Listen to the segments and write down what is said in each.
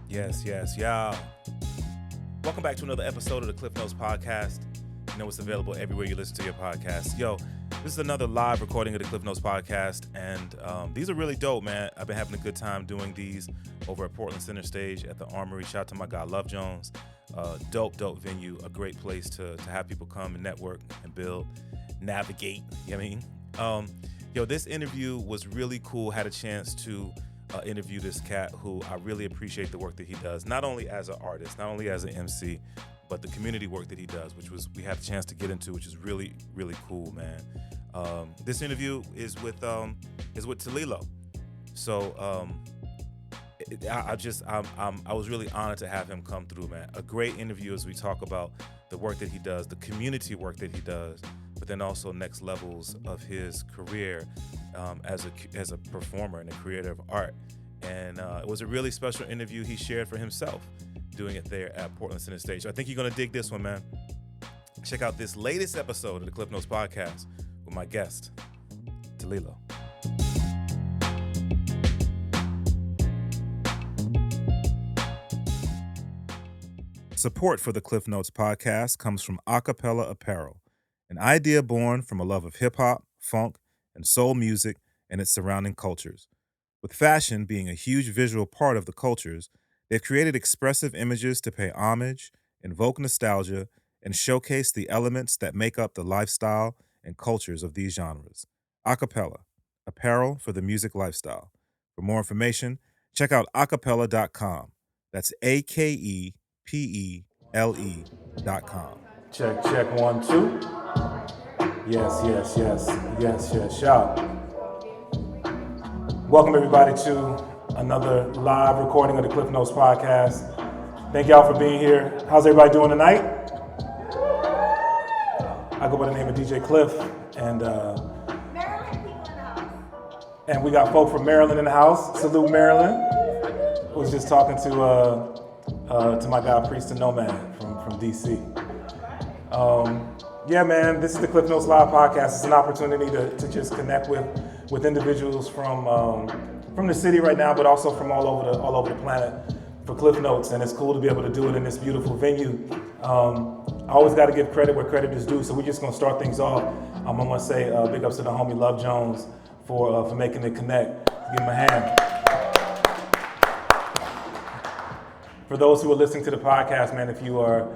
Yes, y'all. Welcome back to another episode of the Klyph Notes podcast. You know it's available everywhere you listen to your podcast. Yo, this is another live recording of the Klyph Notes podcast, and these are really dope, man. I've been having a good time doing these over at Portland Center Stage at the Armoury. Shout out to my guy, Love Jones. Dope venue, a great place to have people come and network and build, navigate, you know what I mean? This interview was really cool. Had a chance to interview this cat who I really appreciate the work that he does, not only as an artist, not only as an MC, but the community work that he does, which we had a chance to get into, which is really, really cool, man. This interview is with Talilo. So I was really honored to have him come through, man. A great interview as we talk about the work that he does, the community work that he does, but then also next levels of his career as a performer and a creator of art. And it was a really special interview he shared for himself, doing it there at Portland Center Stage. So I think you're gonna dig this one, man. Check out this latest episode of the Klyph Notes podcast with my guest, Talilo. Support for the Klyph Notes podcast comes from Akepele Apparel, an idea born from a love of hip-hop, funk, and soul music and its surrounding cultures. With fashion being a huge visual part of the cultures, they've created expressive images to pay homage, invoke nostalgia, and showcase the elements that make up the lifestyle and cultures of these genres. Akepele, apparel for the music lifestyle. For more information, check out akepele.com. That's AKEPELE.com. Check, 1, 2. Yes, y'all. Welcome everybody to another live recording of the Klyph Notes podcast. Thank y'all for being here. How's everybody doing tonight? I go by the name of DJ Klyph, and Maryland people in the house. And we got folk from Maryland in the house. Salute Maryland. I was just talking to my guy Priest and Nomad from DC. Yeah, man, this is the Klyph Notes Live podcast. It's an opportunity to just connect with individuals from the city right now, but also from all over the planet for Klyph Notes, and it's cool to be able to do it in this beautiful venue. I always got to give credit where credit is due, so we're just gonna start things off. I want to say big ups to the homie Love Jones for making it connect. Give him a hand. For those who are listening to the podcast, man, if you're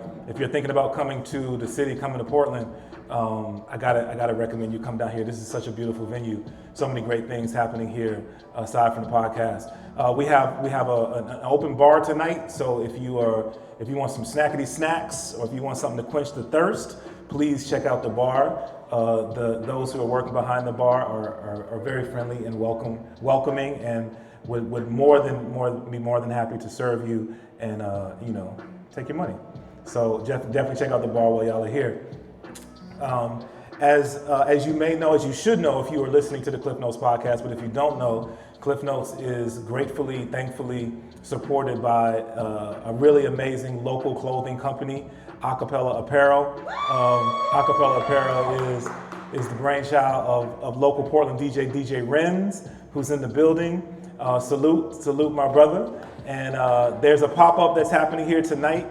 thinking about coming to the city, coming to Portland, I gotta recommend you come down here. This is such a beautiful venue. So many great things happening here aside from the podcast. We have an open bar tonight. So if you want some snackety snacks or if you want something to quench the thirst, please check out the bar. Those who are working behind the bar are very friendly and welcoming, and would be more than happy to serve you and take your money. So definitely check out the bar while y'all are here. As you may know, as you should know if you are listening to the Klyph Notes podcast, but if you don't know, Klyph Notes is gratefully, thankfully supported by a really amazing local clothing company, Akepele Apparel. Akepele Apparel is the brainchild of local Portland DJ Renz, who's in the building. Salute my brother. And there's a pop-up that's happening here tonight.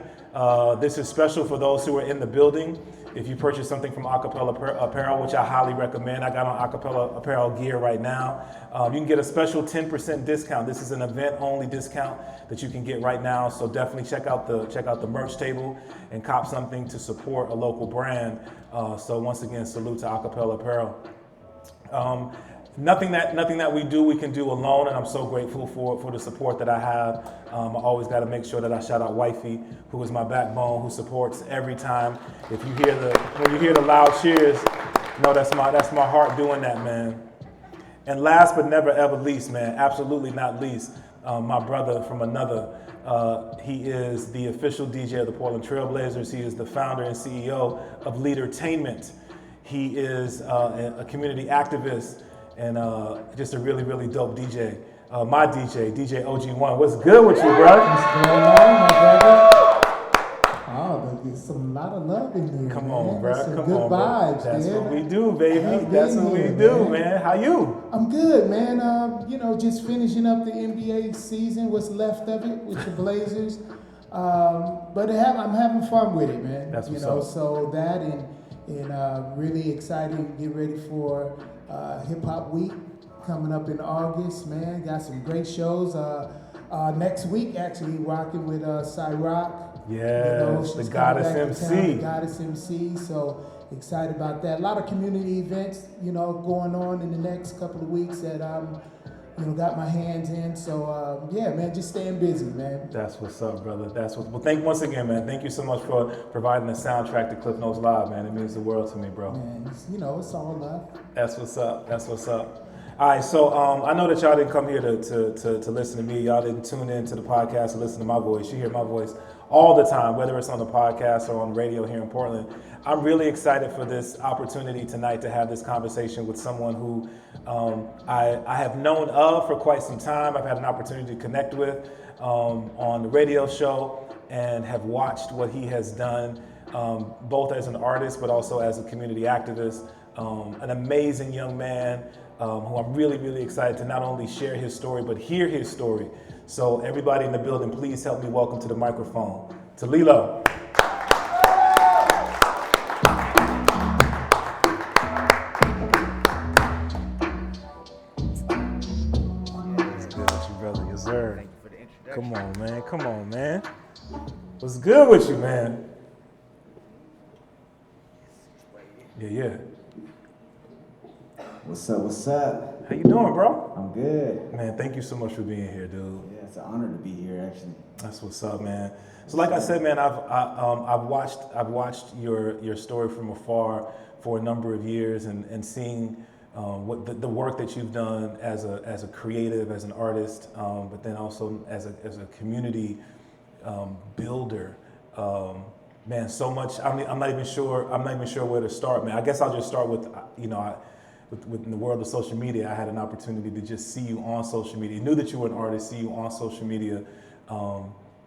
This is special for those who are in the building. If you purchase something from Akepele Apparel, which I highly recommend, I got on Akepele Apparel gear right now. You can get a special 10% discount. This is an event-only discount that you can get right now. So definitely check out the merch table and cop something to support a local brand. So once again, salute to Akepele Apparel. Nothing that we do, we can do alone, and I'm so grateful for the support that I have. I always got to make sure that I shout out Wifey, who is my backbone, who supports every time. When you hear the loud cheers, no, that's my heart doing that, man. And last but never ever least, man, absolutely not least, my brother from another. He is the official DJ of the Portland Trailblazers. He is the founder and CEO of Leadertainment. He is a community activist. And just a really, really dope DJ. My DJ OG1. What's good with you, bro? What's going on, my brother? Oh, It's a lot of love in here. Come man. on, bro. Some Come good on, bro. vibes, That's man. what we do, baby. I've That's been what we here, do, man. man. How you? I'm good, man. Just finishing up the NBA season, what's left of it with the Blazers. But I'm having fun with it, man. That's what's up. So that and really excited to get ready for Hip Hop Week coming up in August, man. Got some great shows. Next week, actually, rocking with Cyrock. Yeah, she's the coming Goddess back to MC. town, the Goddess MC. So excited about that. A lot of community events, going on in the next couple of weeks that got my hands in. So man, just staying busy, man. That's what's up, brother. Once again, man. Thank you so much for providing the soundtrack to Klyph Notes Live, man. It means the world to me, bro. Man, it's all love. That's what's up. That's what's up. All right, so I know that y'all didn't come here to listen to me. Y'all didn't tune in to the podcast to listen to my voice. You hear my voice all the time, whether it's on the podcast or on radio here in Portland. I'm really excited for this opportunity tonight to have this conversation with someone who I have known of for quite some time. I've had an opportunity to connect with on the radio show and have watched what he has done, both as an artist but also as a community activist. An amazing young man who I'm really, really excited to not only share his story, but hear his story. So everybody in the building, please help me welcome to the microphone, Talilo. What's good with you, brother? Yes, sir. Thank you for the introduction. Come on, man. Come on, man. What's good with you, man? Yeah. What's up? What's up? How you doing, bro? I'm good. Man, thank you so much for being here, dude. Yeah, it's an honor to be here, actually. That's what's up, man. So, like I said, man, I've watched your story from afar for a number of years, and seeing what the work that you've done as a creative, as an artist, but then also as a community builder. Man, so much. I'm not even sure where to start, man. I guess I'll just start with in the world of social media, I had an opportunity to just see you on social media. Knew that you were an artist, see you on social media,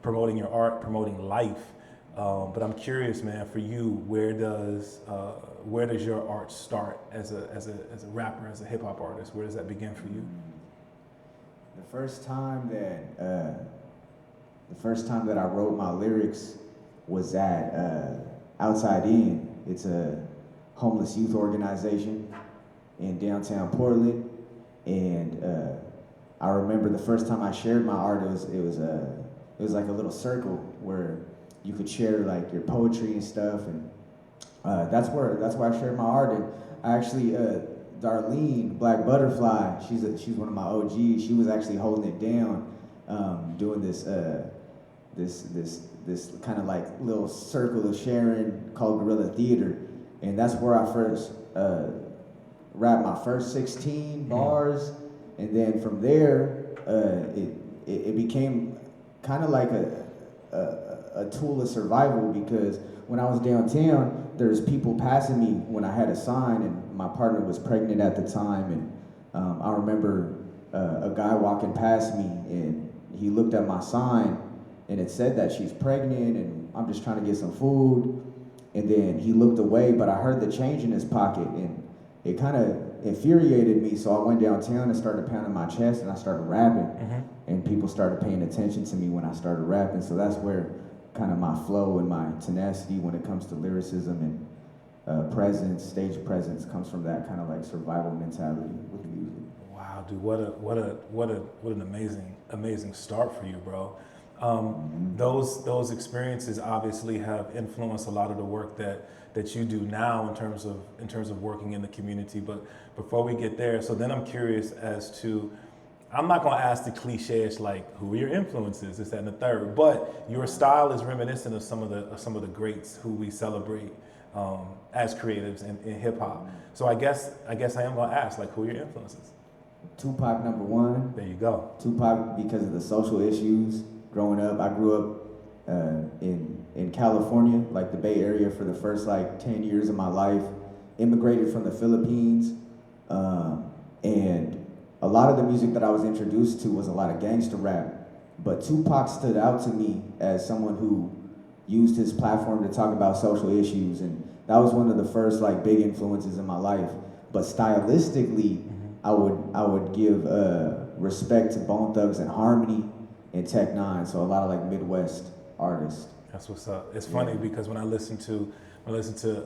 promoting your art, promoting life. But I'm curious, man, for you, where does your art start as a rapper, as a hip hop artist? Where does that begin for you? The first time that I wrote my lyrics was at Outside In. It's a homeless youth organization in downtown Portland, and I remember the first time I shared my art, it was like a little circle where you could share like your poetry and stuff, and that's where I shared my art. And I actually Darlene Black Butterfly, she's one of my OGs. She was actually holding it down, doing this kind of like little circle of sharing called Guerrilla Theater, and that's where I first rapped my first 16 bars, and then from there it became kind of like a tool of survival, because when I was downtown, there's people passing me when I had a sign, and my partner was pregnant at the time, and I remember a guy walking past me, and he looked at my sign, and it said that she's pregnant, and I'm just trying to get some food, and then he looked away, but I heard the change in his pocket, and it kind of infuriated me, so I went downtown and started pounding my chest, and I started rapping, and people started paying attention to me when I started rapping, so that's where kind of my flow and my tenacity when it comes to lyricism and presence, stage presence, comes from that kind of like survival mentality with music. Wow, dude, what an amazing start for you, bro. Those experiences obviously have influenced a lot of the work that you do now in terms of working in the community. But before we get there, so then I'm curious as to, I'm not gonna ask the cliches like who are your influences, this, that, and the third, but your style is reminiscent of some of the greats who we celebrate as creatives in hip hop. So I guess I am gonna ask, like, who are your influences? Tupac, number one. There you go. Tupac, because of the social issues. Growing up, I grew up in California, like the Bay Area, for the first like 10 years of my life. Immigrated from the Philippines, and a lot of the music that I was introduced to was a lot of gangster rap. But Tupac stood out to me as someone who used his platform to talk about social issues, and that was one of the first like big influences in my life. But stylistically, I would give respect to Bone Thugs and Harmony and Tech Nine, so a lot of like Midwest artists. That's what's up. It's funny because when I listen to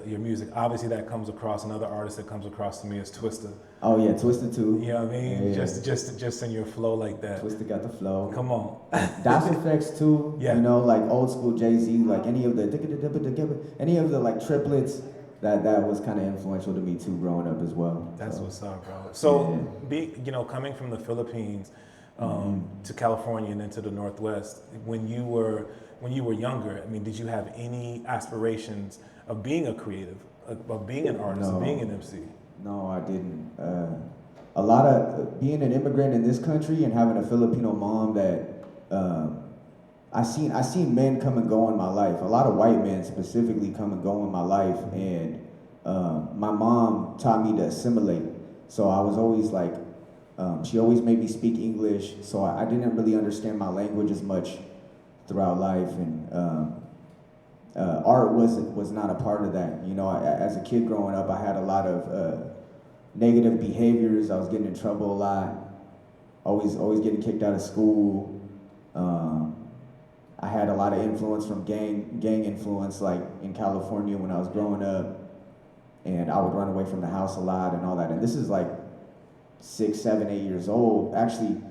your music, obviously that comes across. Another artist that comes across to me is Twista. Oh yeah, Twista too. You know what I mean? Yeah. Just in your flow like that. Twista got the flow. Come on. Das Effects too. Yeah. You know, like old school Jay-Z, like any of the like triplets. That was kind of influential to me too, growing up as well. That's so. what's up, bro. So, coming from the Philippines to California and then to the Northwest, when you were younger, I mean, did you have any aspirations of being a creative, of being an artist, of being an MC? No, I didn't. A lot of being an immigrant in this country and having a Filipino mom that I seen men come and go in my life. A lot of white men specifically come and go in my life, and my mom taught me to assimilate. So I was always like, she always made me speak English. So I didn't really understand my language as much throughout life, and art was not a part of that. You know, as a kid growing up, I had a lot of negative behaviors. I was getting in trouble a lot. Always getting kicked out of school. I had a lot of influence from gang influence, like in California when I was growing up, and I would run away from the house a lot and all that. And this is like 6, 7, 8 years old. Actually,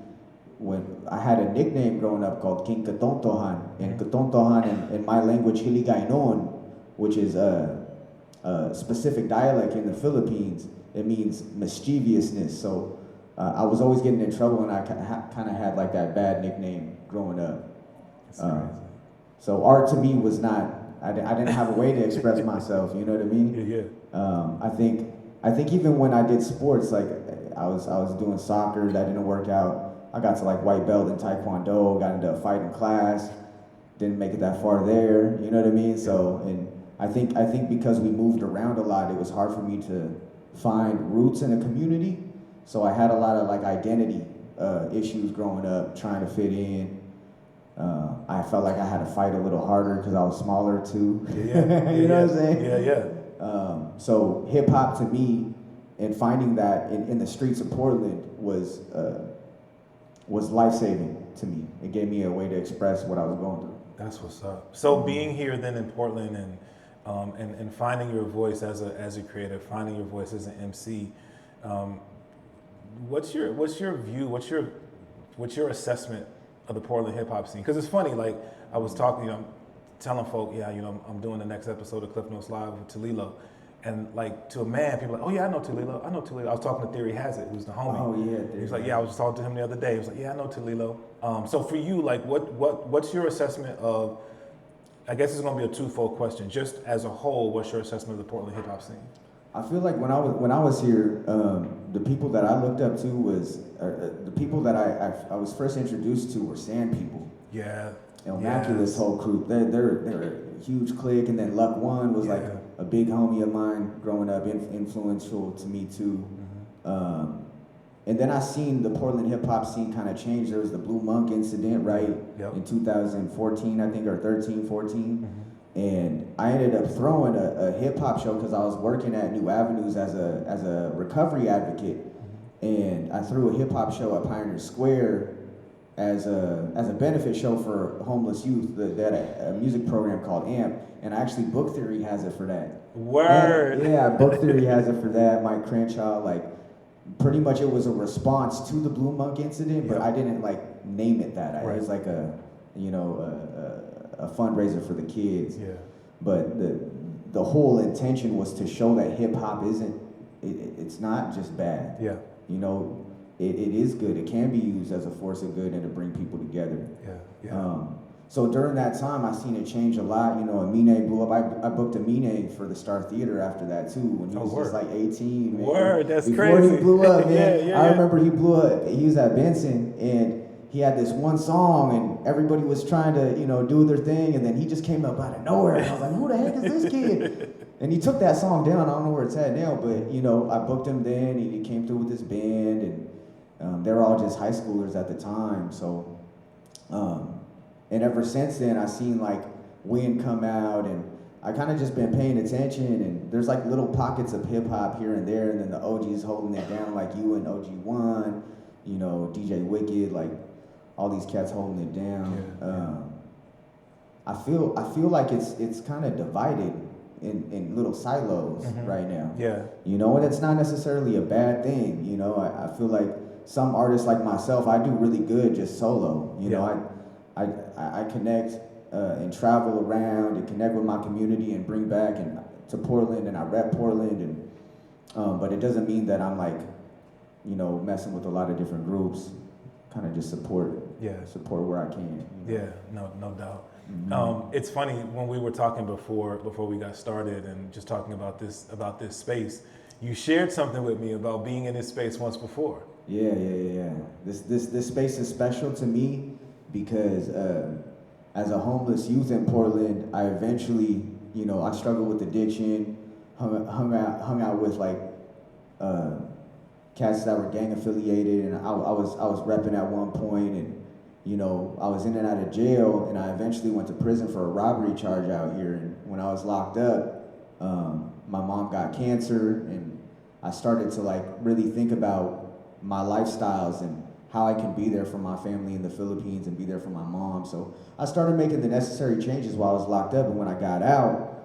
when I had a nickname growing up called King Katontohan, and Katontohan in my language, Hiligaynon, which is a specific dialect in the Philippines, it means mischievousness. So I was always getting in trouble, and I kind of had like that bad nickname growing up. So art to me was not, I didn't have a way to express myself, you know what I mean? Yeah. I think even when I did sports, like I was doing soccer, that didn't work out. I got to like white belt in Taekwondo, got into a fight in class, didn't make it that far there, you know what I mean? So, and I think because we moved around a lot, it was hard for me to find roots in a community. So I had a lot of like identity issues growing up, trying to fit in. I felt like I had to fight a little harder because I was smaller too. You know what I'm saying? Yeah. So hip hop to me, and finding that in the streets of Portland was life-saving to me. It gave me a way to express what I was going through. That's what's up. So being here then in Portland and finding your voice as a creator, finding your voice as an MC, what's your view? What's your assessment of the Portland hip hop scene? Because it's funny, like I was talking, I'm telling folk, I'm doing the next episode of Klyph Notes Live with Talilo, and like to a man, people are like, oh yeah, I know Talilo. I was talking to Theory Hazit, who's the homie. Oh yeah. He was like, I was just talking to him the other day. He was like, yeah, I know Talilo. So for you, like, what's your assessment of? I guess it's gonna be a twofold question. Just as a whole, what's your assessment of the Portland hip hop scene? I feel like when I was here, the people that I looked up to was the people that I was first introduced to were Sand People. Yeah. Immaculat's whole crew. They're a huge clique, and then Luck One was like a big homie of mine growing up, influential to me too. And then I seen the Portland hip hop scene kind of change. There was the Blue Monk incident, right? Yep. In 2014, I think, or 13, 14. And I ended up throwing a hip hop show because I was working at New Avenues as a recovery advocate, and I threw a hip hop show at Pioneer Square as a benefit show for homeless youth. They had a music program called AMP, and I actually booked Theory Hazit for that. Word. And, I booked Theory Hazit for that. Mike Crenshaw, like pretty much it was a response to the Blue Monk incident, but I didn't like name it that. It was like a fundraiser for the kids. Yeah. But the whole intention was to show that hip hop it's not just bad. Yeah. You know, it is good. It can be used as a force of good and to bring people together. Yeah. So during that time, I seen it change a lot. You know, Amine blew up. I booked Amine for the Star Theater after that too, when he was just like 18. Man. Word, that's Before crazy. He blew up, man. Yeah. I remember he blew up. He was at Benson, and he had this one song, and everybody was trying to, do their thing, and then he just came up out of nowhere, and I was like, who the heck is this kid? And he took that song down. I don't know where it's at now, but, I booked him then, and he came through with his band, and they were all just high schoolers at the time, so, and ever since then, I seen, like, wind come out, and I kind of just been paying attention, and there's like little pockets of hip hop here and there, and then the OGs holding it down, like you and OG1, you know, DJ Wicked, like all these cats holding it down. I feel like it's kind of divided in little silos right now. Yeah. You know, and it's not necessarily a bad thing. You know, I feel like some artists like myself, I do really good just solo. You know, I connect and travel around and connect with my community and bring back and to Portland, and I rep Portland, and but it doesn't mean that I'm like, you know, messing with a lot of different groups. Kind of just support where I can. You know? Yeah, no doubt. It's funny when we were talking before we got started and just talking about this space. You shared something with me about being in this space once before. Yeah. This space is special to me because as a homeless youth in Portland, I eventually, you know, I struggled with addiction, hung out with like cats that were gang affiliated, and I was repping at one point, and you know, I was in and out of jail, and I eventually went to prison for a robbery charge out here. And when I was locked up, my mom got cancer, and I started to like really think about my lifestyles and how I can be there for my family in the Philippines and be there for my mom. So I started making the necessary changes while I was locked up, and when I got out,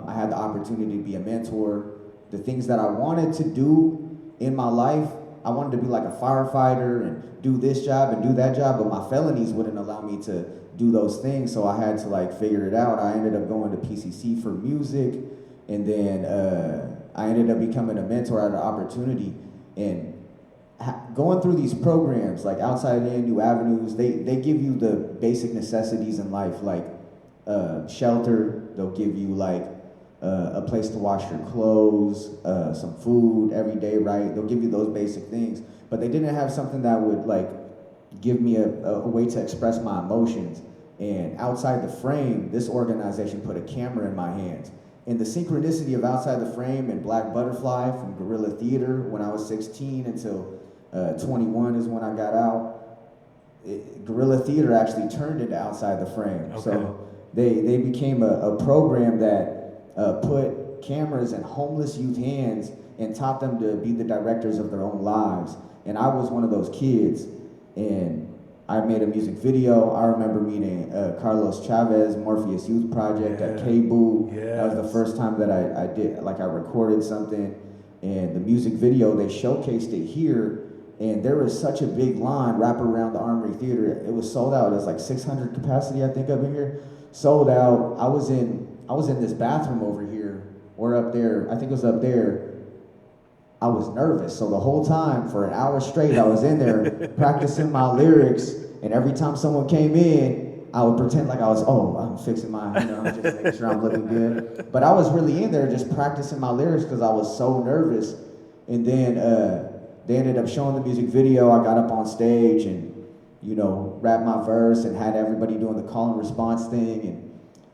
I had the opportunity to be a mentor. The things that I wanted to do in my life, I wanted to be like a firefighter and do this job and do that job, but my felonies wouldn't allow me to do those things, so I had to like figure it out. I ended up going to PCC for music, and then I ended up becoming a mentor at an opportunity, and going through these programs like Outside In, New Avenues, they give you the basic necessities in life, like shelter. They'll give you like a place to wash your clothes, some food every day, right? They'll give you those basic things, but they didn't have something that would like give me a way to express my emotions. And Outside the Frame, this organization put a camera in my hands. And the synchronicity of Outside the Frame and Black Butterfly from Guerrilla Theater when I was 16 until 21 is when I got out. Guerrilla Theater actually turned into Outside the Frame. Okay. So they became a program that put cameras in homeless youth hands and taught them to be the directors of their own lives. And I was one of those kids, and I made a music video. I remember meeting Carlos Chavez, Morpheus Youth Project at K-Boo. That was the first time that I did, like I recorded something, and the music video, they showcased it here, and there was such a big line wrapped around the Armoury Theater. It was sold out. It was like 600 capacity, I think, up in here. Sold out. I was in this bathroom over here, or up there, I think it was up there. I was nervous, so the whole time, for an hour straight, I was in there practicing my lyrics, and every time someone came in, I would pretend like I'm fixing my, you know, just making sure I'm looking good. But I was really in there just practicing my lyrics because I was so nervous. And then they ended up showing the music video. I got up on stage and, you know, rapped my verse and had everybody doing the call and response thing.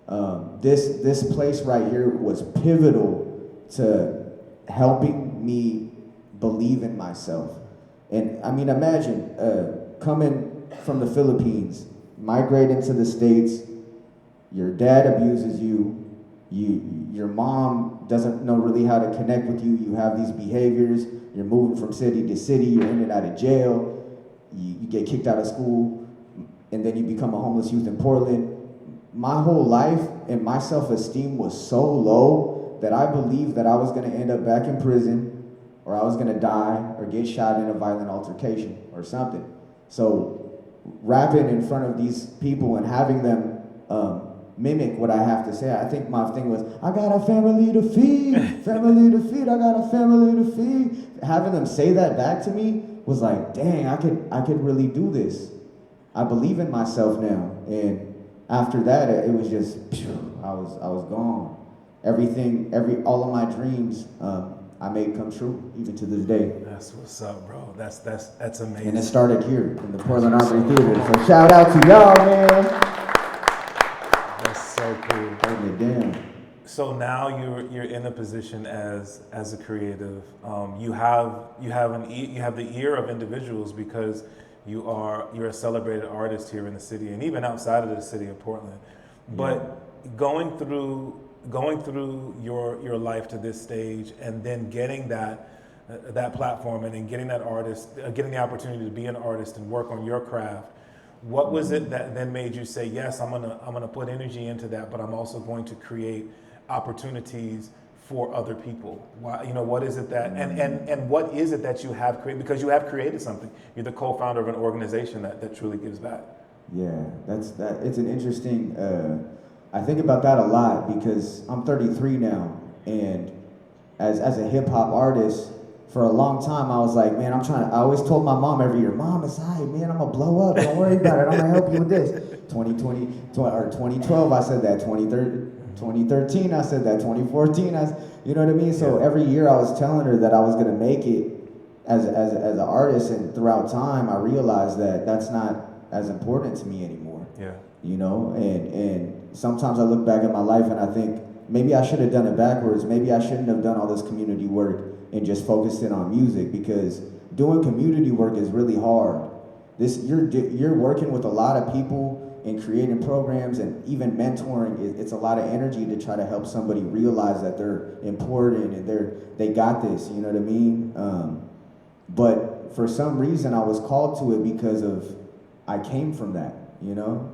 And this place right here was pivotal to helping me believe in myself. And I mean, imagine coming from the Philippines, migrating to the States, your dad abuses you, your mom doesn't know really how to connect with you, you have these behaviors, you're moving from city to city, you're in and out of jail, you get kicked out of school, and then you become a homeless youth in Portland. My whole life and my self-esteem was so low that I believed that I was gonna end up back in prison, or I was gonna die or get shot in a violent altercation or something. So rapping in front of these people and having them mimic what I have to say, I think my thing was, I got a family to feed, I got a family to feed. Having them say that back to me was like, dang, I could really do this. I believe in myself now. And after that, it was just, I was gone. All of my dreams, I made come true, even to this day. That's what's up, bro. That's amazing. And it started here in the Portland Armoury Theater. So shout out to y'all, man. That's so cool. Holding it down. So now you're in a position as a creative. You have the ear of individuals because you're a celebrated artist here in the city and even outside of the city of Portland. But going through your life to this stage, and then getting that platform, and then getting that artist, getting the opportunity to be an artist and work on your craft. What was it that then made you say, yes, I'm gonna put energy into that, but I'm also going to create opportunities for other people? Why, what is it that, and what is it that you have created? Because you have created something. You're the co-founder of an organization that truly gives back. Yeah, it's an interesting, I think about that a lot because I'm 33 now, and as a hip hop artist, for a long time I was like, man, I always told my mom every year, Mom, it's all right, man, I'm gonna blow up, don't worry about it, I'm gonna help you with this. 2012 I said that, 2013 I said that, 2014 you know what I mean? So every year I was telling her that I was gonna make it as an artist, and throughout time I realized that that's not as important to me anymore. Yeah. And sometimes I look back at my life and I think maybe I should have done it backwards. Maybe I shouldn't have done all this community work and just focused in on music, because doing community work is really hard. You're working with a lot of people and creating programs and even mentoring. It's a lot of energy to try to help somebody realize that they're important and they got this, you know what I mean? But for some reason I was called to it because I came from that,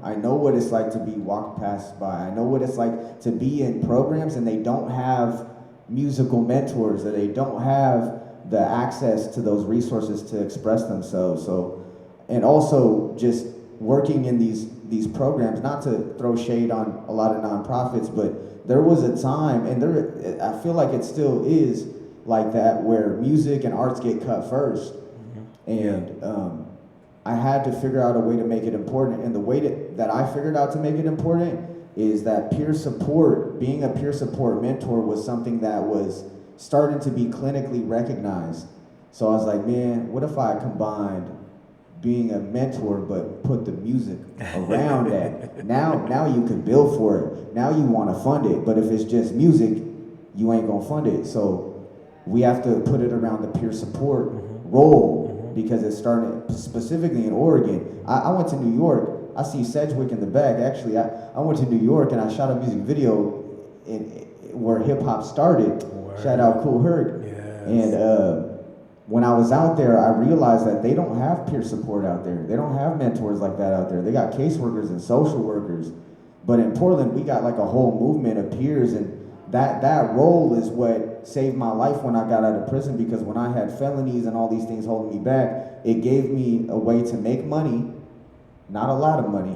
I know what it's like to be walked past by. I know what it's like to be in programs and they don't have musical mentors, or they don't have the access to those resources to express themselves. So, and also just working in these programs, not to throw shade on a lot of nonprofits, but there was a time, and I feel like it still is like that, where music and arts get cut first. And I had to figure out a way to make it important, and the way that I figured out to make it important is that peer support, being a peer support mentor, was something that was starting to be clinically recognized. So I was like, man, what if I combined being a mentor but put the music around that? Now you can bill for it. Now you want to fund it, but if it's just music, you ain't gonna fund it. So we have to put it around the peer support role, because it started specifically in Oregon. I went to New York. I see Sedgwick in the back. Actually, I went to New York and I shot a music video where hip hop started. Word. Shout out Cool Herc. Yes. And when I was out there, I realized that they don't have peer support out there. They don't have mentors like that out there. They got caseworkers and social workers. But in Portland, we got like a whole movement of peers, and that role is what saved my life when I got out of prison, because when I had felonies and all these things holding me back, it gave me a way to make money. Not a lot of money,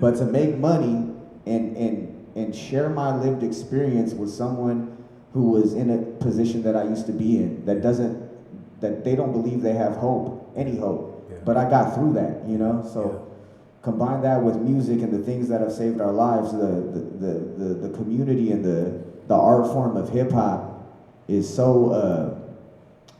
but to make money and share my lived experience with someone who was in a position that I used to be in, that they don't believe they have any hope. Yeah. But I got through that, So combine that with music and the things that have saved our lives, the community and the art form of hip hop is so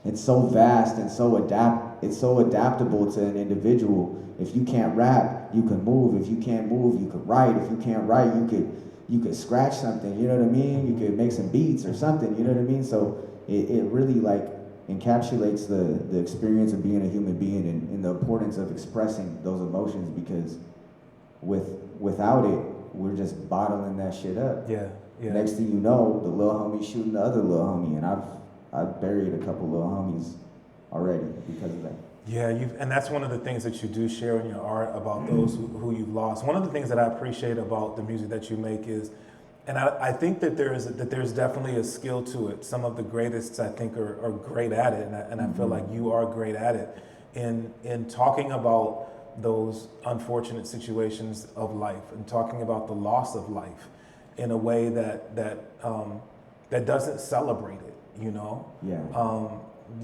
it's so vast and it's so adaptable to an individual. If you can't rap, you can move. If you can't move, you could write. If you can't write, you could scratch something, you know what I mean? You could make some beats or something, you know what I mean? So it really like encapsulates the experience of being a human being and the importance of expressing those emotions, because without it, we're just bottling that shit up. Yeah. Next thing you know, the little homie shooting the other little homie, and I've buried a couple little homies already because of that. Yeah, and that's one of the things that you do share in your art about those who you've lost. One of the things that I appreciate about the music that you make is, and I think that there's definitely a skill to it. Some of the greatest, I think, are great at it, and I feel like you are great at it in talking about those unfortunate situations of life and talking about the loss of life in a way that doesn't celebrate it, Yeah.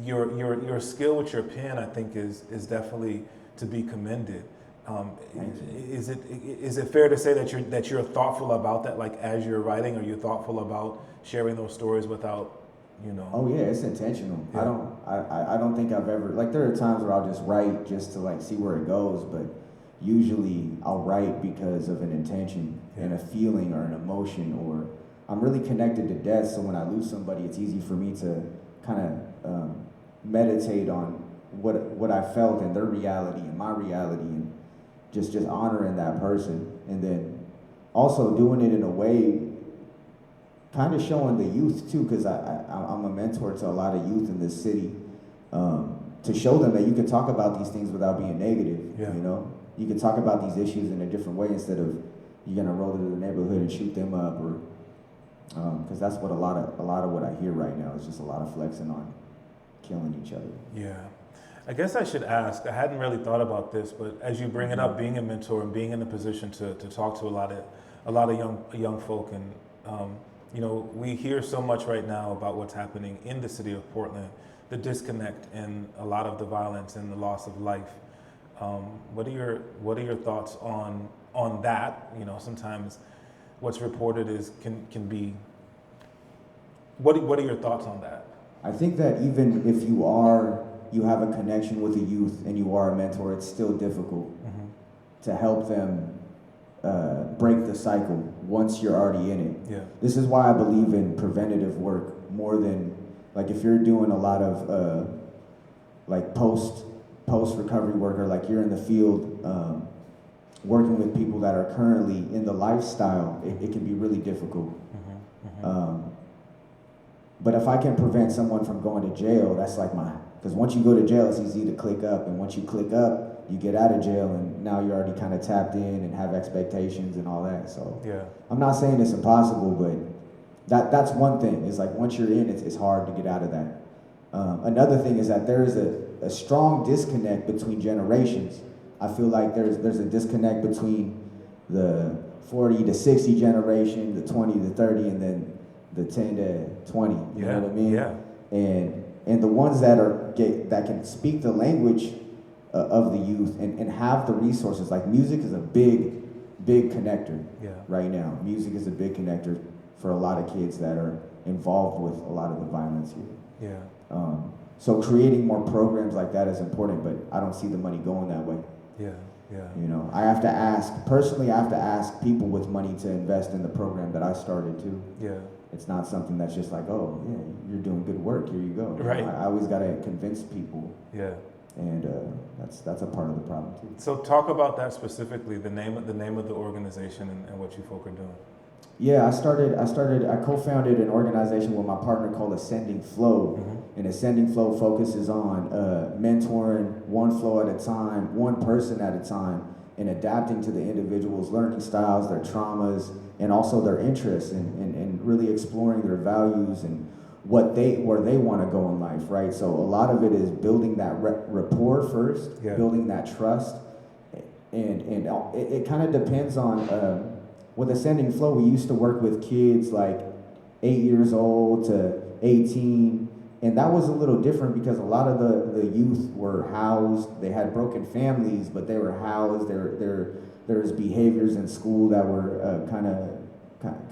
Your skill with your pen, I think, is definitely to be commended. Is it fair to say that you're thoughtful about that? Like as you're writing, are you thoughtful about sharing those stories without, Oh yeah, it's intentional. Yeah. I don't think I've ever, like, there are times where I'll just write just to like see where it goes, but usually I'll write because of an intention and a feeling or an emotion, or I'm really connected to death. So when I lose somebody, it's easy for me to kind of meditate on what I felt and their reality and my reality, and just honoring that person. And then also doing it in a way, kind of showing the youth too, because I'm a mentor to a lot of youth in this city, to show them that you can talk about these things without being negative. Yeah. You know, you can talk about these issues in a different way instead of you're gonna roll into the neighborhood and shoot them up, or because that's what a lot of what I hear right now is just a lot of flexing on killing each other. Yeah. I guess I should ask, I hadn't really thought about this, but as you bring it up, being a mentor and being in a position to talk to a lot of young folk, and you know, we hear so much right now about what's happening in the city of Portland, the disconnect and a lot of the violence and the loss of life. What are your thoughts on that? You know, sometimes what's reported can be. What are your thoughts on that? I think that even if you have a connection with the youth and you are a mentor, it's still difficult to help them break the cycle once you're already in it. Yeah. This is why I believe in preventative work more than, like, if you're doing a lot of like post recovery work, or like you're in the field working with people that are currently in the lifestyle, it can be really difficult. But if I can prevent someone from going to jail, that's like because once you go to jail, it's easy to click up, and once you click up, you get out of jail, and now you're already kind of tapped in and have expectations and all that. So Yeah. I'm not saying it's impossible, but that's one thing. It's like once you're in, it's hard to get out of that. Another thing is that there is a strong disconnect between generations. I feel like there's a disconnect between the 40 to 60 generation, the 20 to 30, and then the 10 to 20. You know what I mean? Yeah. And the ones that that can speak the language of the youth and have the resources. Like, music is a big connector right now. Music is a big connector for a lot of kids that are involved with a lot of the violence here. Yeah. So creating more programs like that is important, but I don't see the money going that way. Yeah. Yeah. You know, I have to ask people with money to invest in the program that I started too. Yeah. It's not something that's just like, oh, yeah, you're doing good work, here you go. Right. I always got to convince people. Yeah. And that's a part of the problem too. So talk about that specifically, the name of the organization and what you folk are doing. Yeah, I co-founded an organization with my partner called Ascending Flow. And Ascending Flow focuses on mentoring one flow at a time, one person at a time, and adapting to the individual's learning styles, their traumas, and also their interests, and really exploring their values and where they want to go in life, right? So a lot of it is building that rapport first, building that trust, and it kind of depends on. With Ascending Flow, we used to work with kids like 8 years old to 18, and that was a little different because a lot of the youth were housed. They had broken families, but they were housed. There was behaviors in school that were kind of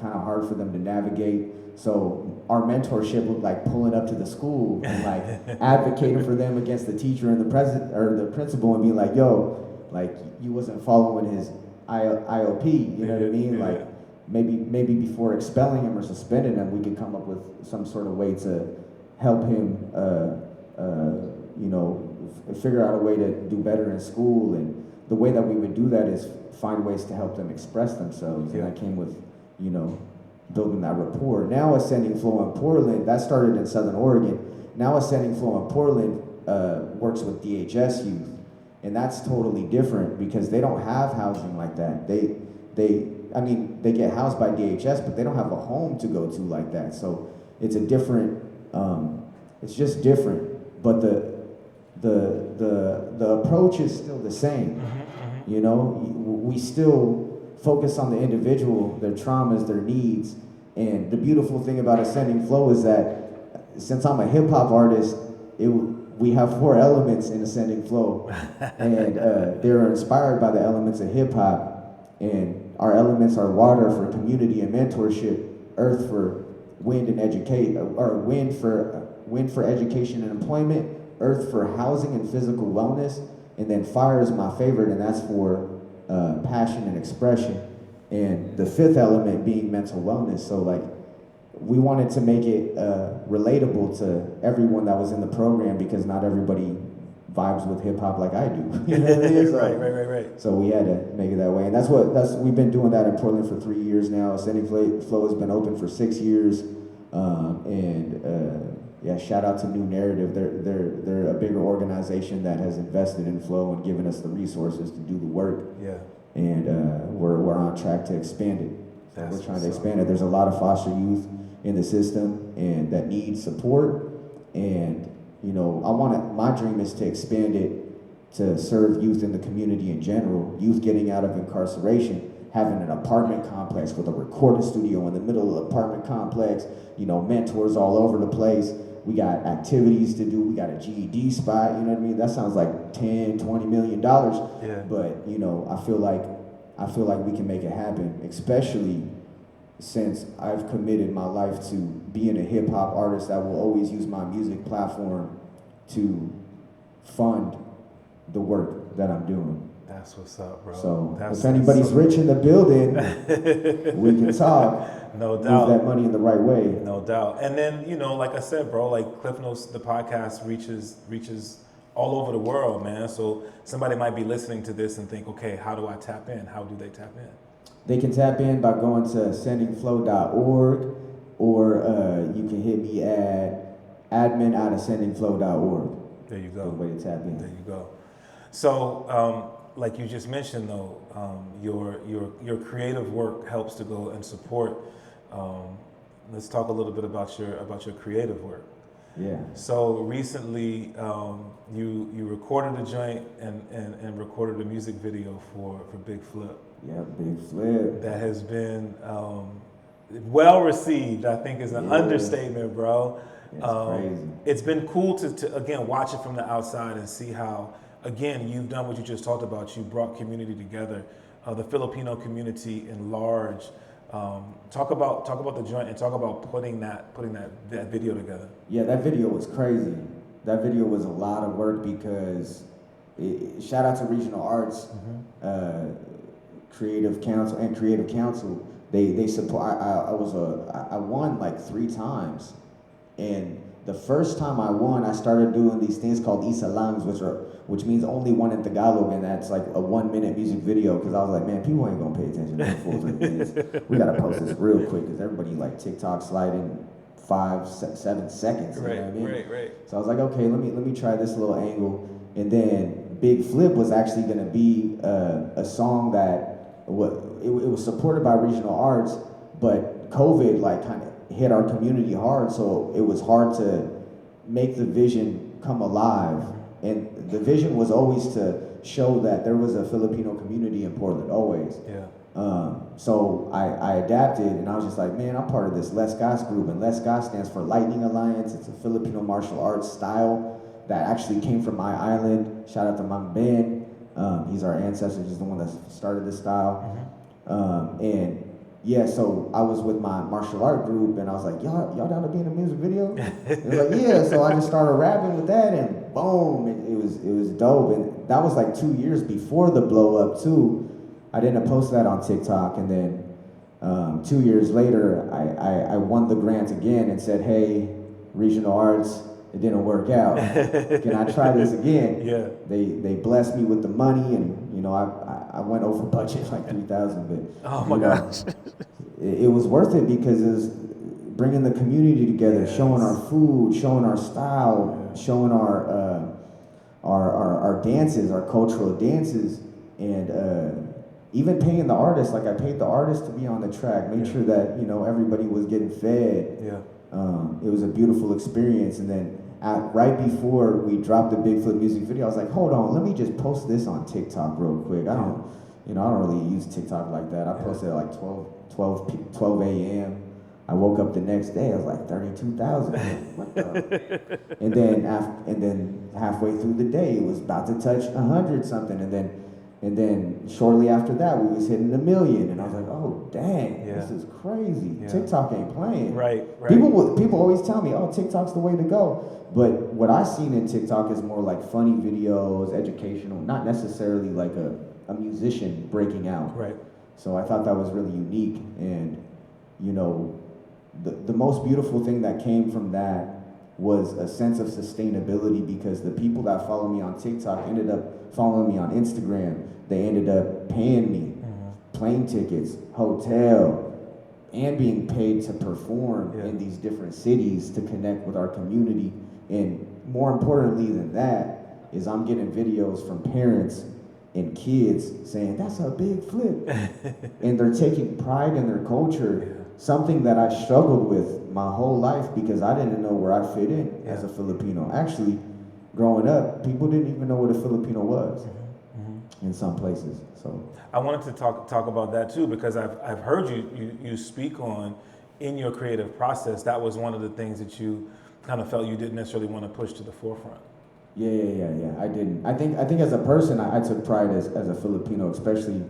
hard for them to navigate. So our mentorship looked like pulling up to the school and like advocating for them against the teacher and the principal, and being like, "Yo, like, you wasn't following his IOP, you know what I mean? Like, maybe before expelling him or suspending him, we could come up with some sort of way to help him, figure out a way to do better in school. And the way that we would do that is find ways to help them express themselves. And that came with, building that rapport. Now Ascending Flow in Portland, that started in Southern Oregon. Now Ascending Flow in Portland works with DHS youth. And that's totally different because they don't have housing like that. They get housed by DHS, but they don't have a home to go to like that. So it's a different, it's just different. But the approach is still the same. You know, we still focus on the individual, their traumas, their needs. And the beautiful thing about Ascending Flow is that since I'm a hip hop artist, we have 4 elements in Ascending Flow, and they're inspired by the elements of hip hop. And our elements are water for community and mentorship, earth for wind and wind for education and employment, earth for housing and physical wellness, and then fire is my favorite, and that's for passion and expression. And the 5th element being mental wellness. So like, we wanted to make it relatable to everyone that was in the program because not everybody vibes with hip hop like I do. You know what I mean? So, right. So we had to make it that way, and we've been doing that in Portland for 3 years now. Ascending Flow has been open for 6 years, yeah, shout out to New Narrative. They're a bigger organization that has invested in Flow and given us the resources to do the work. Yeah. And we're on track to expand it. That's we're trying to expand it. There's a lot of foster youth in the system and that need support. And you know, my dream is to expand it to serve youth in the community in general. Youth getting out of incarceration, having an apartment complex with a recording studio in the middle of the apartment complex. You know, mentors all over the place. We got activities to do. We got a GED spot. You know what I mean? That sounds like $10-20 million. Yeah. But you know, I feel like we can make it happen, especially since I've committed my life to being a hip hop artist that will always use my music platform to fund the work that I'm doing. That's what's up, bro. So if anybody's rich in the building, we can talk. No doubt. Move that money in the right way. No doubt. And then, you know, like I said, bro, like Klyph Notes, the podcast reaches all over the world, man. So somebody might be listening to this and think, okay, how do I tap in? How do they tap in? They can tap in by going to ascendingflow.org, or you can hit me at admin@ascendingflow.org. There you go. Good way to tap in. There you go. So, like you just mentioned, though, your creative work helps to go and support. Let's talk a little bit about your creative work. Yeah. So recently, you recorded a joint and recorded a music video for Big Flip. Yeah, Big Flip. That has been well received, I think is an understatement, bro. It's crazy. It's been cool to again watch it from the outside and see how, again, you've done what you just talked about. You brought community together, the Filipino community in large. Talk about the joint and talk about putting that video together. Yeah, that video was crazy. That video was a lot of work because shout out to Regional Arts, Creative Council. They support. I won like 3 times, and the first time I won, I started doing these things called isalangs, which means only one in Tagalog, and that's like a 1-minute music video. Because I was like, man, people ain't gonna pay attention to the full 3 minutes. We gotta post this real quick because everybody like TikTok sliding 5-7 seconds. You know what I mean? Right. So I was like, okay, let me try this little angle, and then Big Flip was actually gonna be a song that it was supported by Regional Arts, but COVID like kind of hit our community hard, so it was hard to make the vision come alive. And the vision was always to show that there was a Filipino community in Portland, always. Yeah. So I adapted, and I was just like, man, I'm part of this Les Gas group, and Les Gas stands for Lightning Alliance. It's a Filipino martial arts style that actually came from my island. Shout out to Mang Ben. He's our ancestor. He's the one that started this style. And yeah, so I was with my martial art group, and I was like, y'all down to be in a music video? They were like, yeah. So I just started rapping with that, and boom, it was dope. And that was like 2 years before the blow up too. I didn't post that on TikTok, and then 2 years later, I won the grant again and said, hey, Regional Arts, it didn't work out. Can I try this again? Yeah. They blessed me with the money, and you know I went over budget like $3,000, but oh my gosh, it was worth it because it was bringing the community together, showing our food, showing our style, showing our dances, our cultural dances, and even paying the artists. Like I paid the artists to be on the track, made sure that everybody was getting fed. Yeah. It was a beautiful experience, and then right before we dropped the Big Flip music video, I was like, hold on, let me just post this on TikTok real quick. I don't really use TikTok like that. I posted at like 12 a.m. I woke up the next day, I was like 32,000. What the? And then halfway through the day, it was about to touch 100 something, and then shortly after that, we was hitting 1 million, and I was like, oh dang, this is crazy. Yeah. TikTok ain't playing. Right. People always tell me, oh, TikTok's the way to go. But what I've seen in TikTok is more like funny videos, educational, not necessarily like a musician breaking out. Right. So I thought that was really unique, and the most beautiful thing that came from that was a sense of sustainability, because the people that follow me on TikTok ended up following me on Instagram. They ended up paying me plane tickets, hotel, and being paid to perform in these different cities to connect with our community. And more importantly than that is I'm getting videos from parents and kids saying, that's a big flip. And they're taking pride in their culture, something that I struggled with my whole life because I didn't know where I fit in as a Filipino. Actually, growing up, people didn't even know what a Filipino was in some places. So I wanted to talk about that too, because I've heard you speak on, in your creative process, that was one of the things that you kind of felt you didn't necessarily want to push to the forefront. Yeah. I didn't. I think as a person, I took pride as a Filipino, especially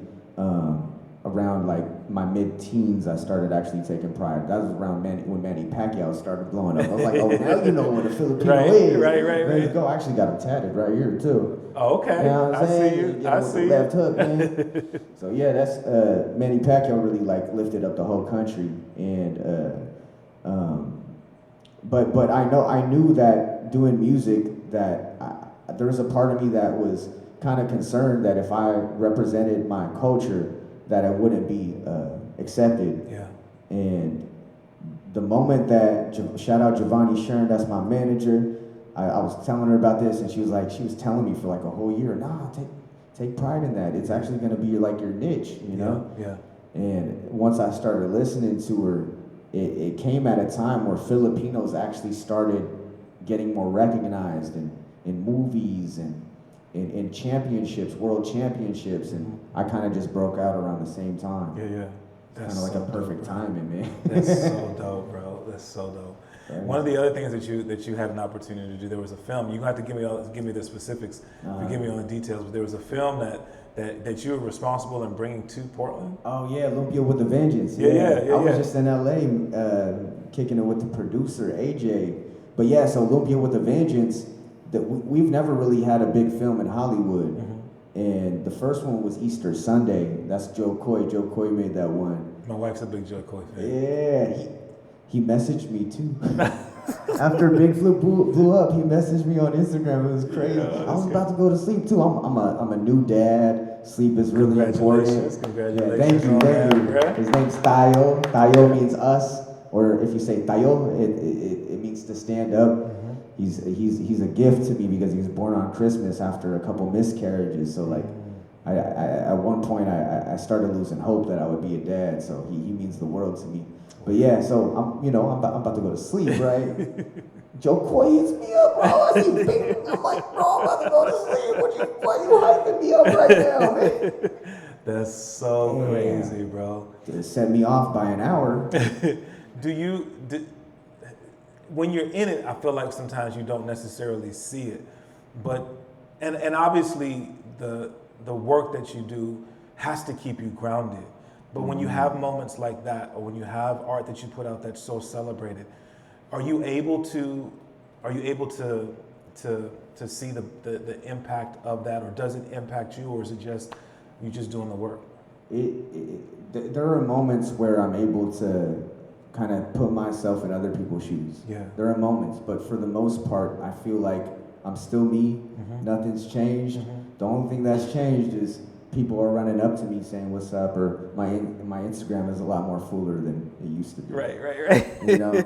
around like my mid-teens. I started actually taking pride. That was around when Manny Pacquiao started blowing up. I was like, oh, now you know what a Filipino is. Right. Go. I actually got him tatted right here too. Oh, okay. You know what I'm saying? See you. I with see the you. left hook, man. So yeah, that's Manny Pacquiao really like lifted up the whole country, and but I knew that doing music that there was a part of me that was kind of concerned that if I represented my culture, that I wouldn't be accepted. Yeah. And the moment that shout out Giovanni Sharon, that's my manager. I was telling her about this, and she was telling me for like a whole year, nah, take pride in that. It's actually gonna be like your niche, you know? Yeah. And once I started listening to her, it came at a time where Filipinos actually started getting more recognized in movies and in championships, world championships, and I kind of just broke out around the same time. Yeah. Kind of like a perfect timing, man. That's so dope, bro. That's so dope. Right. One of the other things that you had an opportunity to do, there was a film. You don't have to give me the specifics, give me all the details, but there was a film that you were responsible in bringing to Portland. Oh yeah, Lumpia with the Vengeance. Yeah. I was just in LA kicking it with the producer AJ. But yeah, so Lumpia with the Vengeance, we've never really had a big film in Hollywood. And the first one was Easter Sunday. That's Joe Coy. Joe Coy made that one. My wife's a big Joe Coy fan. Yeah, he messaged me too. After Big Flip blew up, he messaged me on Instagram. It was crazy. I was about to go to sleep too. I'm a new dad. Sleep is really important. Congratulations. Yeah, thank you. His name's Tayo. Tayo means us, or if you say Tayo, it means to stand up. He's a gift to me because he was born on Christmas after a couple miscarriages. So like, I at one point I started losing hope that I would be a dad. So he means the world to me. But yeah, so I'm about to go to sleep, right? Joe Coy hits me up, bro. I see big, I'm like, bro, I'm about to go to sleep. Why you hyping me up right now, man? That's so crazy, bro. It set me off by an hour. When you're in it, I feel like sometimes you don't necessarily see it, but and obviously the work that you do has to keep you grounded. But when you have moments like that, or when you have art that you put out that's so celebrated, are you able to see the impact of that, or does it impact you, or is it just you just doing the work? There are moments where I'm able to kind of put myself in other people's shoes. Yeah. There are moments, but for the most part, I feel like I'm still me. Nothing's changed. The only thing that's changed is people are running up to me saying, "What's up?" Or my Instagram is a lot more fuller than it used to be. Right. You know,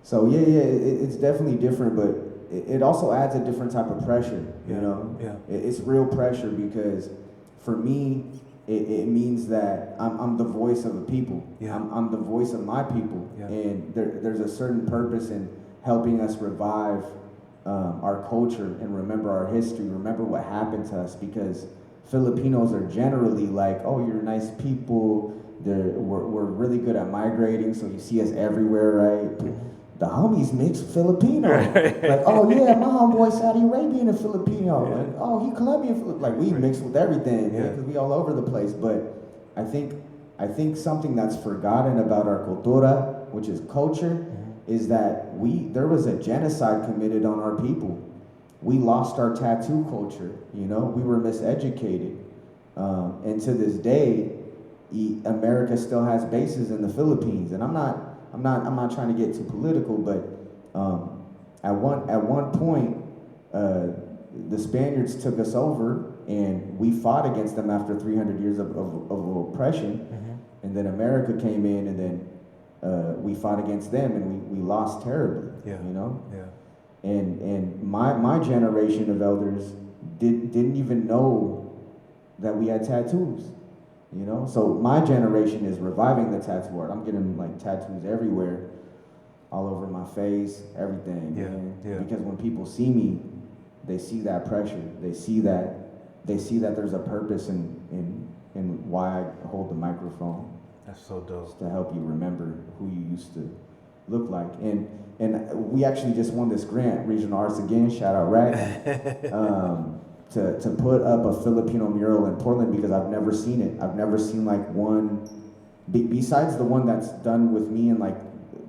so yeah, it's definitely different, but it also adds a different type of pressure. You know, it's real pressure because for me, it means that I'm the voice of the people. Yeah. I'm the voice of my people, and there's a certain purpose in helping us revive our culture and remember our history, remember what happened to us, because Filipinos are generally like, oh, you're nice people. We're really good at migrating, so you see us everywhere, right? The homies mix Filipino. Like, oh yeah, my homeboy Saudi Arabian and Filipino. Yeah. And, oh, he Colombian. Like, we mix with everything, because we all over the place. But I think something that's forgotten about our cultura, which is culture, is that there was a genocide committed on our people. We lost our tattoo culture. You know, we were miseducated, and to this day, America still has bases in the Philippines. And I'm not trying to get too political, but at one point, the Spaniards took us over, and we fought against them after 300 years of oppression. And then America came in, and then we fought against them, and we lost terribly. Yeah. You know. Yeah. And my generation of elders didn't even know that we had tattoos. You know. So my generation is reviving the tattoo art. I'm getting like tattoos everywhere, all over my face, everything. Yeah. Man. Yeah. Because when people see me, they see that pressure. They see that there's a purpose in why I hold the microphone. That's so dope. Just to help you remember who you used to look like. And we actually just won this grant, Regional Arts again, shout out RAC, to put up a Filipino mural in Portland, because I've never seen it. I've never seen like one, besides the one that's done with me and like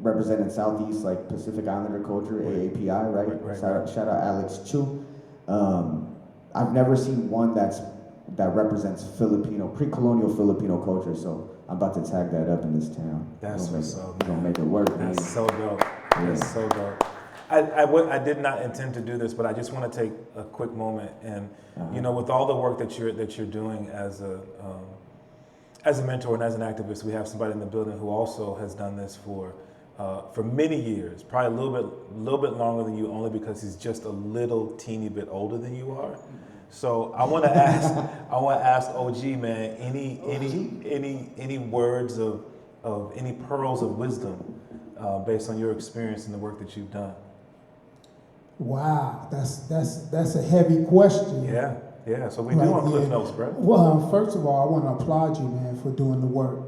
representing Southeast, like Pacific Islander culture, AAPI, right? Shout out Alex Chu. I've never seen one that represents Filipino, pre-colonial Filipino culture, so I'm about to tag that up in this town. That's what's up. Gonna make it work, man. That's so dope. Yeah. That's so dope. I did not intend to do this, but I just want to take a quick moment and, you know, with all the work that you're doing as a mentor and as an activist, we have somebody in the building who also has done this for many years, probably a little bit longer than you, only because he's just a little teeny bit older than you are. So I want to ask OG, man, any words of any pearls of wisdom based on your experience and the work that you've done? Wow, that's a heavy question. Yeah. So we do on Klyph Notes, bro. Well, first of all, I want to applaud you, man, for doing the work.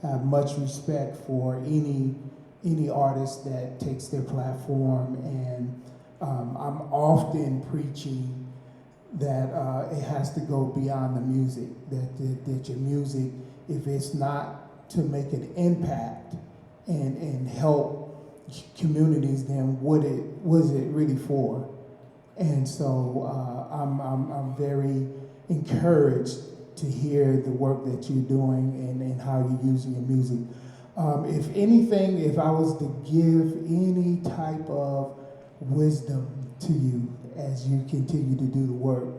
I have much respect for any artist that takes their platform, and I'm often preaching that it has to go beyond the music, that your music, if it's not to make an impact and help communities, then what is it really for? And so I'm very encouraged to hear the work that you're doing and how you're using your music. If anything, if I was to give any type of wisdom to you as you continue to do the work,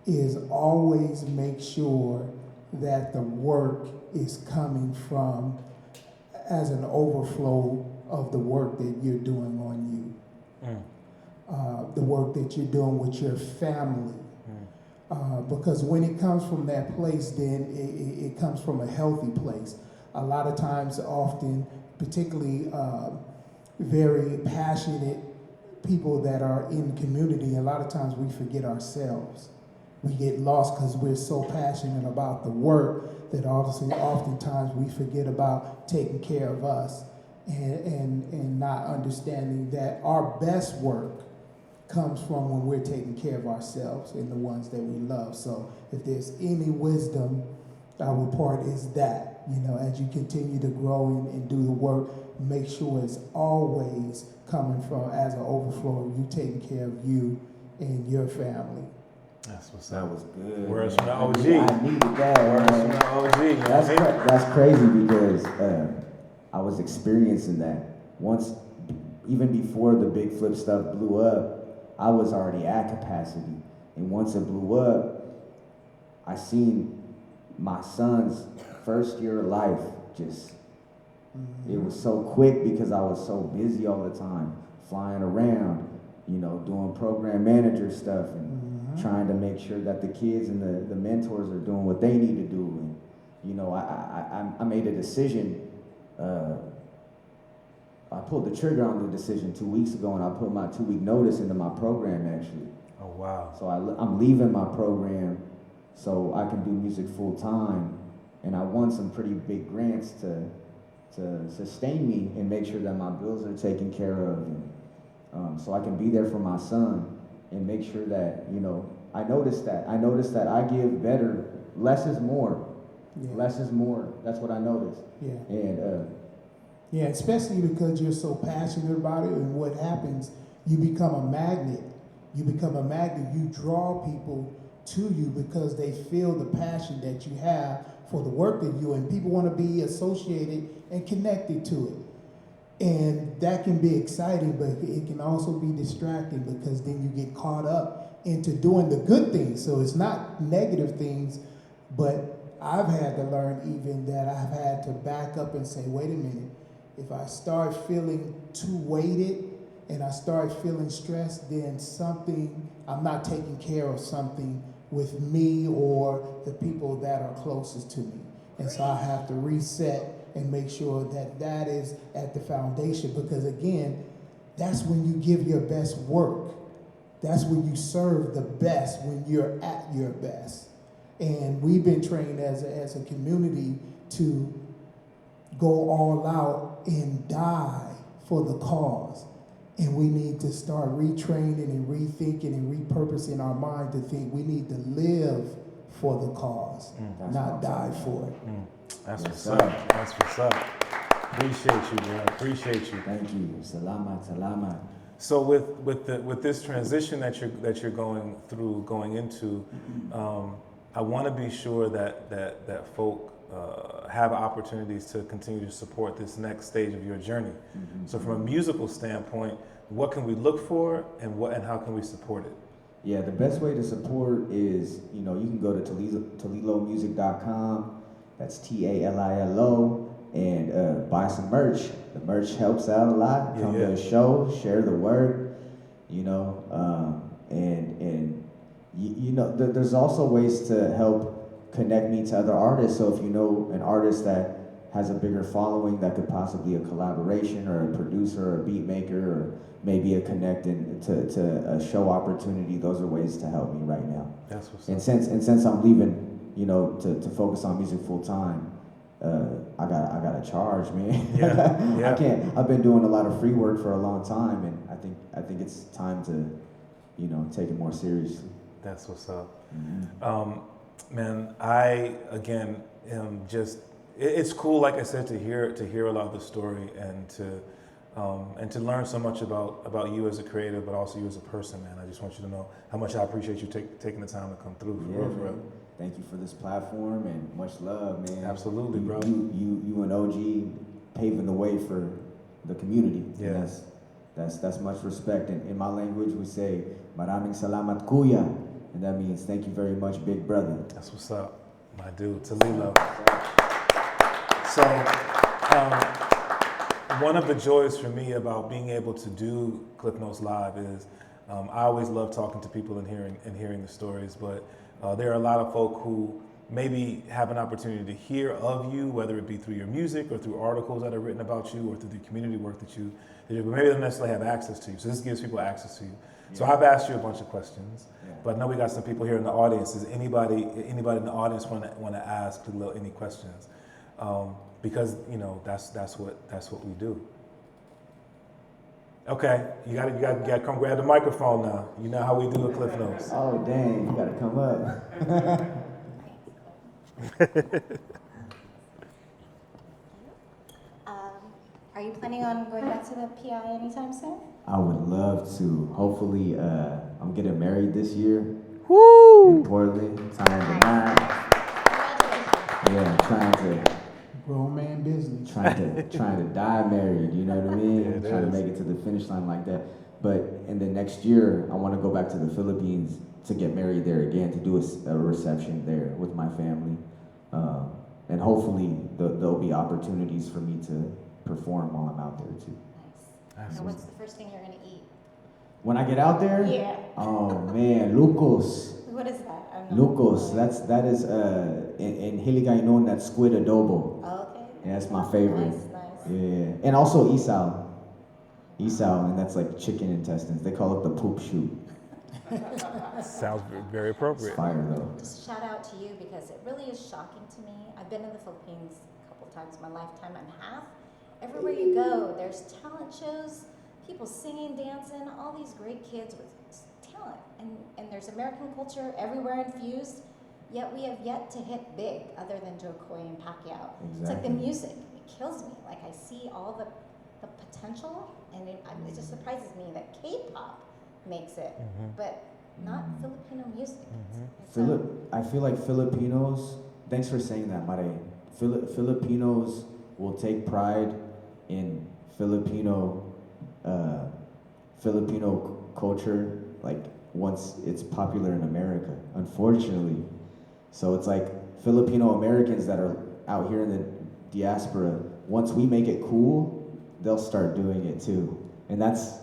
is always make sure that the work is coming from as an overflow of the work that you're doing on you. The work that you're doing with your family. Because when it comes from that place, then it comes from a healthy place. A lot of times, often, particularly very passionate people that are in the community, a lot of times we forget ourselves. We get lost because we're so passionate about the work that oftentimes we forget about taking care of us and not understanding that our best work comes from when we're taking care of ourselves and the ones that we love. So if there's any wisdom, our part is that, you know, as you continue to grow and do the work, make sure it's always coming from as an overflow of you taking care of you and your family. That's what's That up. was good. Words from the man. OG. I needed that. Words from Man. the OG. You know what I mean? That's crazy because I was experiencing that. Once, even before the big flip stuff blew up, I was already at capacity. And once it blew up, I seen my son's first year of life just, it was so quick because I was so busy all the time, flying around, you know, doing program manager stuff and trying to make sure that the kids and the mentors are doing what they need to do. And, you know, I made a decision. I pulled the trigger on the decision 2 weeks ago, and I put my 2-week notice into my program, actually. Oh, wow. So I'm leaving my program so I can do music full time. And I won some pretty big grants to sustain me and make sure that my bills are taken care of. And, so I can be there for my son and make sure that, you know, I noticed that I give better, less is more. Yeah. Less is more. That's what I noticed. Yeah. And Yeah, especially because you're so passionate about it, and what happens, you become a magnet. You become a magnet. You draw people to you because they feel the passion that you have for the work that you do, and people want to be associated and connected to it. And that can be exciting, but it can also be distracting because then you get caught up into doing the good things. So it's not negative things, but I've had to learn even that I've had to back up and say, wait a minute, if I start feeling too weighted and I start feeling stressed, then I'm not taking care of something with me or the people that are closest to me. And so I have to reset and make sure that is at the foundation, because again, that's when you give your best work. That's when you serve the best, when you're at your best. And we've been trained as a community to go all out and die for the cause. And we need to start retraining and rethinking and repurposing our mind to think we need to live for the cause, not die for it. That's what's up. That's what's up. Appreciate you, bro. Appreciate you. Thank you. Salamat. So with this transition that you're going into, I want to be sure that folk have opportunities to continue to support this next stage of your journey. Mm-hmm. So from a musical standpoint, what can we look for, and how can we support it? Yeah, the best way to support is, you can go to talilomusic.com. That's TALILO, and buy some merch. The merch helps out a lot. Come to a show, share the word, there's also ways to help connect me to other artists. So if you know an artist that has a bigger following, that could possibly a collaboration or a producer or a beat maker or maybe a connect to a show opportunity, those are ways to help me right now. That's what's up. Since I'm leaving, to focus on music full time, I gotta charge, man. Yeah. I can't. I've been doing a lot of free work for a long time, and I think it's time to, take it more seriously. That's what's up. Mm-hmm. Man, I again am just. It's cool, like I said, to hear a lot of the story and to learn so much about you as a creative, but also you as a person, man. I just want you to know how much I appreciate you taking the time to come through. For real. Thank you for this platform and much love, man. Absolutely, bro. You and OG paving the way for the community. Yeah. And that's much respect. And in my language, we say "Maraming salamat kuya," and that means thank you very much, big brother. That's what's up, my dude, Talilo. So, one of the joys for me about being able to do Klyph Notes Live is I always love talking to people and hearing the stories, but there are a lot of folk who maybe have an opportunity to hear of you, whether it be through your music or through articles that are written about you or through the community work that you do, but maybe they don't necessarily have access to you. So this gives people access to you. So I've asked you a bunch of questions, but I know we got some people here in the audience. Does anybody in the audience want to ask Talilo any questions? Because that's what we do. Okay, you got to come grab the microphone now. You know how we do at Klyph Notes. Oh dang, you got to come up. Are you planning on going back to the PI anytime soon? I would love to. Hopefully, I'm getting married this year. Woo! In Portland, tying the knot. Yeah, trying to. Grown man business. Trying to die married, you know what I mean? Yeah, trying to make it to the finish line like that. But in the next year, I want to go back to the Philippines to get married there again, to do a reception there with my family. And hopefully there'll be opportunities for me to perform while I'm out there too. Nice. And what's the first thing you're going to eat? When I get out there? Yeah. Oh man, Lucos. What is that? Lucos, that is in Hiligaynon, that's squid adobo. Okay. Yeah, that's my favorite. Nice. Yeah, and also isaw, and that's like chicken intestines. They call it the poop shoot. Sounds very appropriate. It's fire though. Just shout out to you because it really is shocking to me. I've been in the Philippines a couple times in my lifetime and a half. Everywhere you go, there's talent shows, people singing, dancing, all these great kids with talent, and there's American culture everywhere infused, yet we have yet to hit big other than Joe Coy and Pacquiao. Exactly. It's like the music, it kills me. Like I see all the potential, and it just surprises me that K-pop makes it, but not Filipino music. I feel like Filipinos, thanks for saying that, Mare. Filipinos will take pride in Filipino culture, like once it's popular in America, unfortunately. So it's like Filipino Americans that are out here in the diaspora, once we make it cool, they'll start doing it too. And that's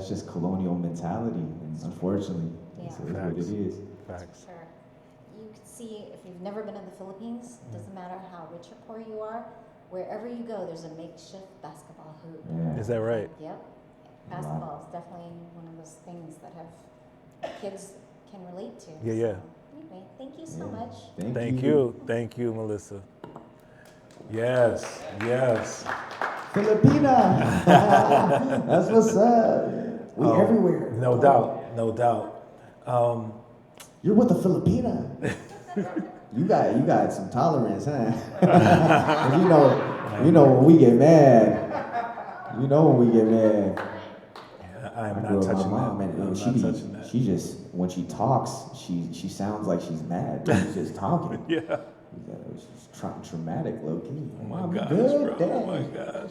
just colonial mentality, and unfortunately, that's what it is. Facts. Sure. You can see, if you've never been in the Philippines, doesn't matter how rich or poor you are, wherever you go, there's a makeshift basketball hoop. Yeah. Is that right? Yep. Basketball is definitely one of those things that kids can relate to. Yeah. So, anyway, thank you so much. Thank you, Melissa. Yes. Filipina! That's what's up. We everywhere. No doubt. You're with the Filipina. You got some tolerance, huh? you know when we get mad. I am not touching that. She just, when she talks, she sounds like she's mad. She's just talking. Yeah. She's traumatic, low key. Oh my gosh, bro. Oh my gosh.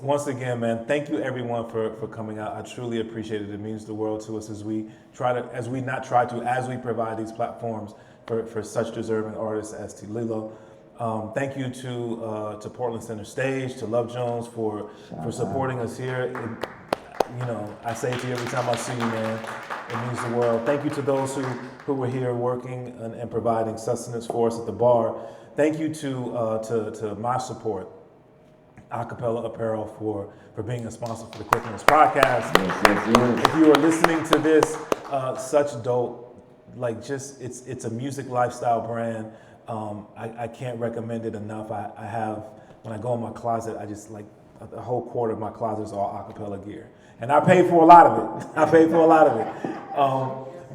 Once again, man, thank you everyone for coming out. I truly appreciate it. It means the world to us as we provide these platforms for such deserving artists as Talilo. Thank you to Portland Center Stage, to Love Jones for supporting us here. I say it to you every time I see you, man. It means the world. Thank you to those who were here working and providing sustenance for us at the bar. Thank you to my support, Akepele Apparel, for being a sponsor for the Klyph Notes podcast. Yes. If you are listening to this, such dope, it's a music lifestyle brand. I can't recommend it enough. I have, when I go in my closet, I just the whole quarter of my closet is all Akepele gear. And I paid for a lot of it.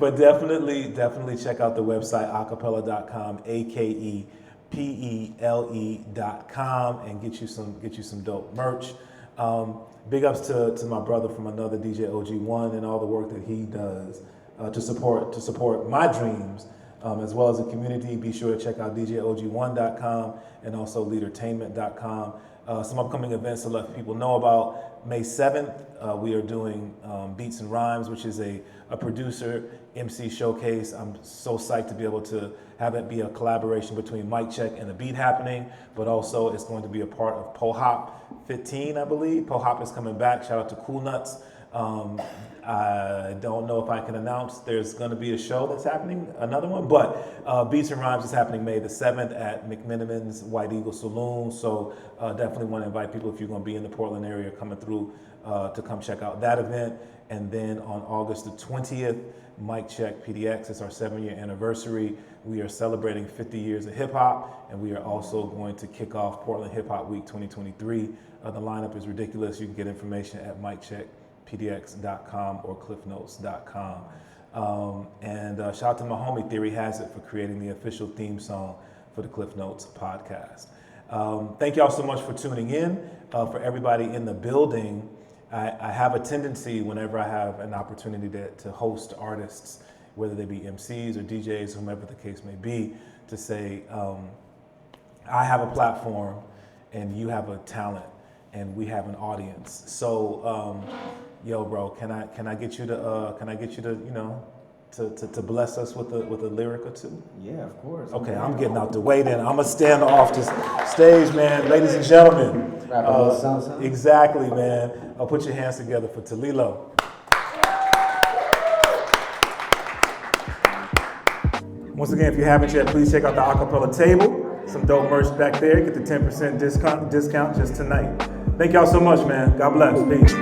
But definitely check out the website, akepele.com, AKEPELE.com, and get you some dope merch. Big ups to my brother from another, DJ OG1, and all the work that he does to support my dreams, as well as the community. Be sure to check out DJOG1.com and also leadertainment.com. Some upcoming events to let people know about. May 7th, we are doing Beats and Rhymes, which is a producer MC showcase. I'm so psyched to be able to have it be a collaboration between Mic Check and The Beat Happening, but also it's going to be a part of Pohop 15, I believe. Pohop is coming back. Shout out to Cool Nuts. I don't know if I can announce there's going to be a show that's happening, another one, but Beats and Rhymes is happening May the 7th at McMiniman's White Eagle Saloon. So definitely want to invite people, if you're going to be in the Portland area coming through, to come check out that event. And then on August the 20th, Mic Check PDX, it's our 7-year anniversary. We are celebrating 50 years of hip hop, and we are also going to kick off Portland Hip Hop Week 2023. The lineup is ridiculous. You can get information at miccheckpdx.com or klyphnotes.com. And shout out to my homie Theory Hazit for creating the official theme song for the Klyph Notes podcast. Thank y'all so much for tuning in. For everybody in the building, I have a tendency whenever I have an opportunity to host artists, whether they be MCs or DJs, whomever the case may be, to say, I have a platform and you have a talent and we have an audience. So, yo, bro, can I get you to to bless us with a lyric or two? Yeah, of course. Okay, I'm getting out the way then. I'm gonna stand off this stage, man. Ladies and gentlemen. Exactly, man. I'll put your hands together for Talilo. Once again, if you haven't yet, please check out the Akepele table. Some dope merch back there. Get the 10% discount just tonight. Thank y'all so much, man. God bless. Peace.